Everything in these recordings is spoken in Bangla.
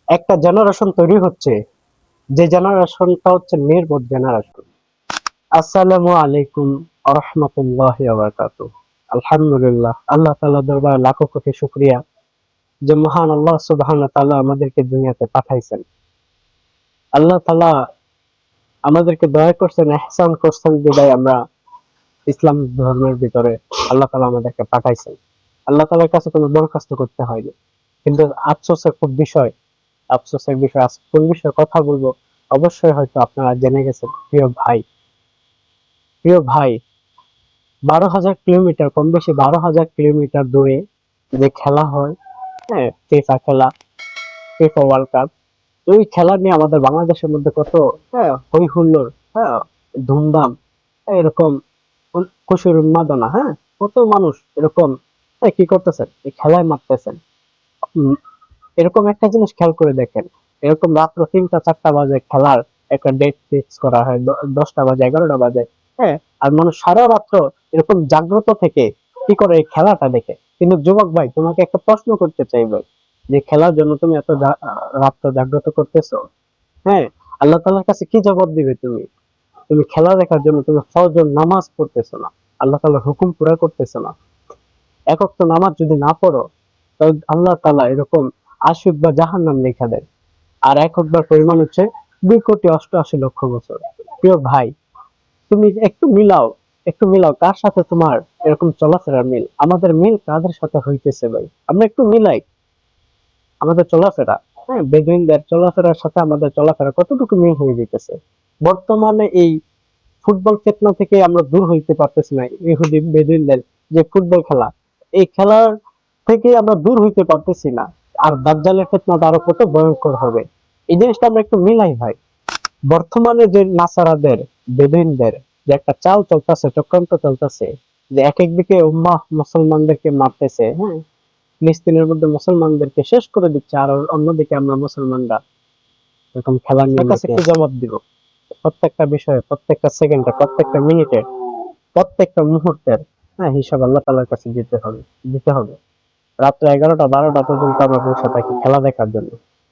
একটা জেনারেশন তৈরি হচ্ছে, যে জেনারেশনটা হচ্ছে নির্বোধ জেনারেশন। আসসালামু আলাইকুম আরহামাতুল্লাহি ওয়া বারাকাতুহু। আলহামদুলিল্লাহ, আল্লাহ তাআলার দরবারে লাখো কোটি শুকরিয়া যে মহান আল্লাহ সুবহানাহু ওয়া তাআলা আমাদেরকে দুনিয়াতে পাঠাইছেন। আল্লাহ তাআলা আমাদেরকে দয়া করছেন, ইহসান করছেন বিধায় আমরা ইসলাম ধর্মের ভিতরে আল্লাহ তাআলা আমাদেরকে পাঠাইছেন। আল্লাহ তাআলার কাছে কোনো দরখাস্ত করতে হয়নি। কিন্তু আফসোসের বিষয় আজ কোন বিষয়ে কথা বলবো অবশ্যই হয়তো আপনারা জেনে গেছেন। প্রিয় ভাই 12,000 কিলোমিটার, কম বেশি 12,000 কিলোমিটার দূরে যে খেলা হয়, হ্যাঁ, ফিফা খেলা, ফিফা ওয়ার্ল্ড কাপ, ওই খেলা নিয়ে আমাদের বাংলাদেশের মধ্যে কত, হ্যাঁ, হই হুল্লোড়, হ্যাঁ, ধুমধাম, এরকম খুশির উন্মাদনা, হ্যাঁ, কত মানুষ এরকম, কি করতেছেন, এই খেলায় মারতেছেন। উম, এরকম একটা জিনিস খেয়াল করে দেখেন, এরকম রাত্র 3টা 4টা বাজে খেলার একটা ডেট ফিক্স করা হয়, 10টা বাজে 11টা বাজে, হ্যাঁ, আর মানুষ সারা রাত্র এরকম জাগ্রত থেকে কি করে এই খেলাটা দেখে। কিন্তু যুবক ভাই, তোমাকে একটা প্রশ্ন করতে চাই ভাই, যে খেলার জন্য তুমি এত রাত্র জাগ্রত করতেছো, হ্যাঁ, আল্লাহ তাআলার কাছে কি জবাব দিবে তুমি? তুমি খেলা দেখার জন্য তুমি ফজর নামাজ পড়তেছো না, আল্লাহ তাআলার হুকুম পুরা করতেছো না। এক ওয়াক্ত নামাজ যদি না পড়ো, তাহলে আল্লাহ তাআলা এরকম 80 বা জাহান্নাম লিখে দেয়। আর এক একবার পরিমাণ হচ্ছে 2,88,00,000 বছর। প্রিয় ভাই, তুমি একটু মিলাও কার সাথে তোমার এরকম চলাফেরার মিল। আমাদের মিল কাদের সাথে হইতেছে ভাই? আমরা একটু মিলাই আমাদের চলাফেরা, হ্যাঁ, বেদুইনদের চলাফেরার সাথে আমাদের চলাফেরা কতটুকু মিল হয়ে যেতেছে। বর্তমানে এই ফুটবল ফিতনা থেকে আমরা দূর হইতে পারতেছি না। ইহুদি বেদুইনদের যে ফুটবল খেলা, এই খেলার থেকে আমরা দূর হইতে পারতেছি না। আর দাজ্জালের ফিতনাটা আরো কত ভয়ঙ্কর হবে। এই জিনিসটা আমরা একটু মিলাই ভাই। বর্তমানে যে নাসারাদের, বেদুইনদের যে একটা চাল চলতেছে, চক্রান্ত চলতেছে, যে এক একদিকে উম্মাহ মুসলমানদেরকে মারতেছে, হ্যাঁ, ফিলিস্তিনের মধ্যে মুসলমানদেরকে শেষ করে দিচ্ছে, আর অন্যদিকে আমরা মুসলমানরা এরকম খেলা নিয়ে কাছে কি জবাব দিব? প্রত্যেকটা বিষয়ে, প্রত্যেকটা সেকেন্ডে, প্রত্যেকটা মিনিটে, প্রত্যেকটা মুহূর্তের, হ্যাঁ, হিসাব আল্লাহ তাআলার কাছে দিতে হবে। রাত্র 11টা 12টা পর্যন্ত আমরা বসে থাকি খেলা দেখার জন্য,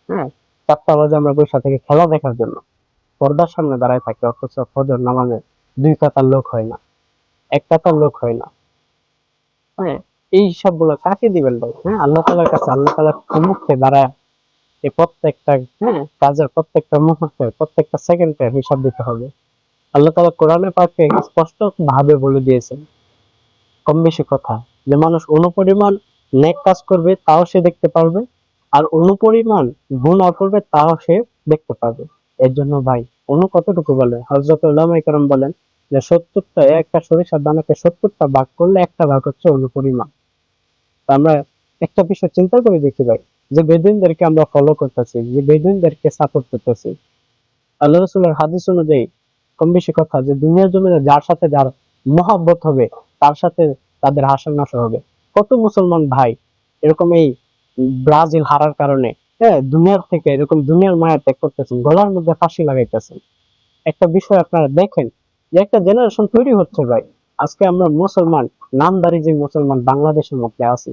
হ্যাঁ, 4টা বাজে আমরা বসে থাকি খেলা দেখার জন্য, পর্দার সামনে দাঁড়ায় থাকি, অথচ ফজর নামাজে 2 কাতার লোক হয় না, 1 কাতার লোক হয় না, হ্যাঁ। এই সব গুলো কাকে দিবেন ভাই? হ্যাঁ, আল্লাহ তাআলার কাছে, আল্লাহ তাআলার সম্মুখে দাঁড়ায় এই প্রত্যেকটা, হ্যাঁ, কাজের প্রত্যেকটা মুহূর্তে, প্রত্যেকটা সেকেন্ডের হিসাব দিতে হবে। আল্লাহ তাআলা কোরআনে পাকে স্পষ্ট ভাবে বলে দিয়েছেন, কম বেশি কথা, যে মানুষ অনুপরিমাণ নেক কাজ করবে তাও সে দেখতে পারবে, আর অনুপরিমাণ গুনাহ করবে তাও সে দেখতে পারবে। এর জন্য ভাই, কতটুকু বলে হযরত উলামায়ে কেরাম বলেন যে 70টা, একটা সরিষার দানাকে 70টা ভাগ করলে একটা ভাগ হচ্ছে অনুপরিমাণ। তো আমরা একটা বিষয় চিন্তা করে দেখি ভাই, যে বেদুইনদেরকে আমরা ফলো করতেছি, যে বেদুইনদেরকে সাপোর্ট করতেছি, আল্লাহ রাসূলের হাদিস অনুযায়ী কম বেশি কথা, যে দুনিয়ার জমিনে যার সাথে যার মহব্বত হবে, তার সাথে তাদের হাসর নাসর হবে। কত মুসলমান ভাই এরকম এই ব্রাজিল হারার কারণে, হ্যাঁ, দুনিয়ার থেকে এরকম দুনিয়ার মায়া ত্যাগ করতেছেন, গলার মধ্যে ফাঁসি লাগাইতেছেন। একটা বিষয় আপনারা দেখেন, যে একটা জেনারেশন তৈরি হচ্ছে ভাই। আজকে আমরা মুসলমান, নামধারী যে মুসলমান বাংলাদেশের মধ্যে আছি,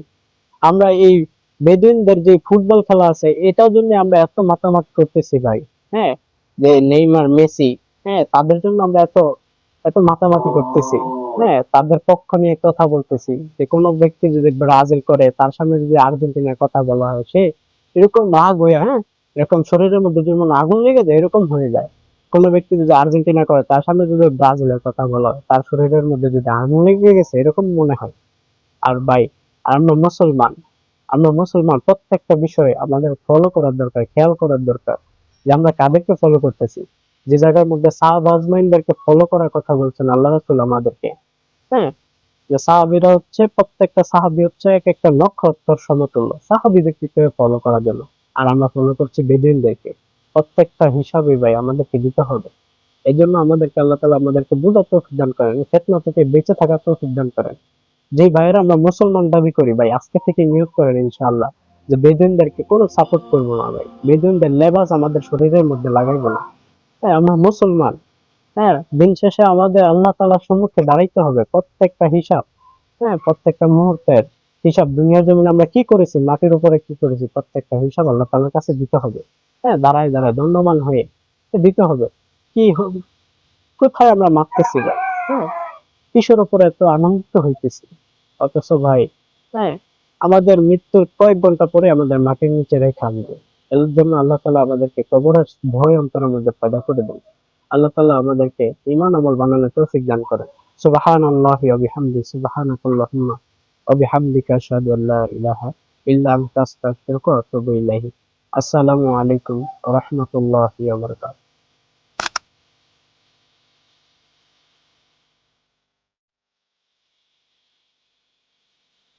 আমরা এই বেদুইনদের যে ফুটবল খেলা আছে এটার জন্য আমরা এত মাতামাতি করতেছি ভাই, হ্যাঁ, যে নেইমার মেসি, হ্যাঁ, তাদের জন্য আমরা এত এত মাতামাতি করতেছি, হ্যাঁ, তাদের পক্ষ নিয়ে কথা বলতেছি, যে কোনো ব্যক্তি যদি ব্রাজিল করে তার সামনে যদি আর্জেন্টিনার কথা বলা হয়, সে এরকম রাগ হয়ে, হ্যাঁ, এরকম শরীরের মধ্যে যেমন আগুন লেগে যায় এরকম হয়ে যায়। কোনো ব্যক্তি যদি আর্জেন্টিনা করে তার সামনে যদি ব্রাজিলের কথা বলা হয়, তার শরীরের মধ্যে যদি আগুন লেগে গেছে এরকম মনে হয়। আর ভাই, আমরা মুসলমান প্রত্যেকটা বিষয়ে আমাদের ফলো করার দরকার, খেয়াল করার দরকার, যে আমরা কাদেরকে ফলো করতেছি। যে জায়গার মধ্যে সাহাবা আজমাইনদেরকে ফলো করার কথা বলছেন আল্লাহ রাসূল আমাদেরকে, হ্যাঁ, যে সাহাবীরা হচ্ছে, প্রত্যেকটা সাহাবী হচ্ছে এক একটা নক্ষত্র সমতুল্য, সাহাবীদেরকে ফলো করার জন্য। আর আমরা ফলো করছি বেদুইনদেরকে। প্রত্যেকটা হিসাবে ভাই আমাদেরকে দিতে হবে। এই জন্য আমাদেরকে আল্লাহ তাআলা আমাদেরকে বুঝার তৌফিক দান করেন, ফিতনা থেকে বেঁচে থাকার তৌফিক দান করেন। যে ভাইয়েরা আমরা মুসলমান দাবি করি ভাই, আজকে থেকে নিয়োগ করেন ইনশাআল্লাহ, যে বেদুইনদেরকে কোনো সাপোর্ট করবো না ভাই, বেদুইনদের লেবাস আমাদের শরীরের মধ্যে লাগাইবো না। হ্যাঁ, আমরা মুসলমান, হ্যাঁ, দিন শেষে আমাদের আল্লাহ তাআলার সম্মুখে দাঁড়াইতে হবে, প্রত্যেকটা হিসাব, হ্যাঁ, প্রত্যেকটা মুহূর্তের হিসাব দুনিয়ার জমিনে আমরা কি করেছি, মাটির উপরে কি করেছি, প্রত্যেকটা হিসাব আল্লাহ তাআলার কাছে দিতে হবে। হ্যাঁ, দাঁড়ায় দাঁড়ায় দণ্ডমান হয়ে দিতে হবে। কি কোথায় আমরা মাপতেছি না? হ্যাঁ, কিসের উপরে এত আনন্দিত হইতেছি? অথচ ভাই, হ্যাঁ, আমাদের মৃত্যুর কয়েক ঘন্টা পরে আমাদের মাটির নিচে রেখে আসবে। এর জন্য আল্লাহ তাআলা আমাদেরকে কবরের ভয় অন্তরের মধ্যে পয়দা করে দেন। আল্লাহ তাআলা আমাদেরকে ঈমান আমল বানানোর তৌফিক দান করেন। সুবহানাল্লাহি ওয়া বিহামদিহি, সুবহানাকাল্লাহুম্মা ওয়া বিহামদিকা আশহাদু আল লা ইলাহা ইল্লা আনতা আস্তাগফিরুকা ওয়া আতুবু ইলাইক। আসসালামু আলাইকুম ওয়া রাহমাতুল্লাহি ওয়া বারাকাতুহু।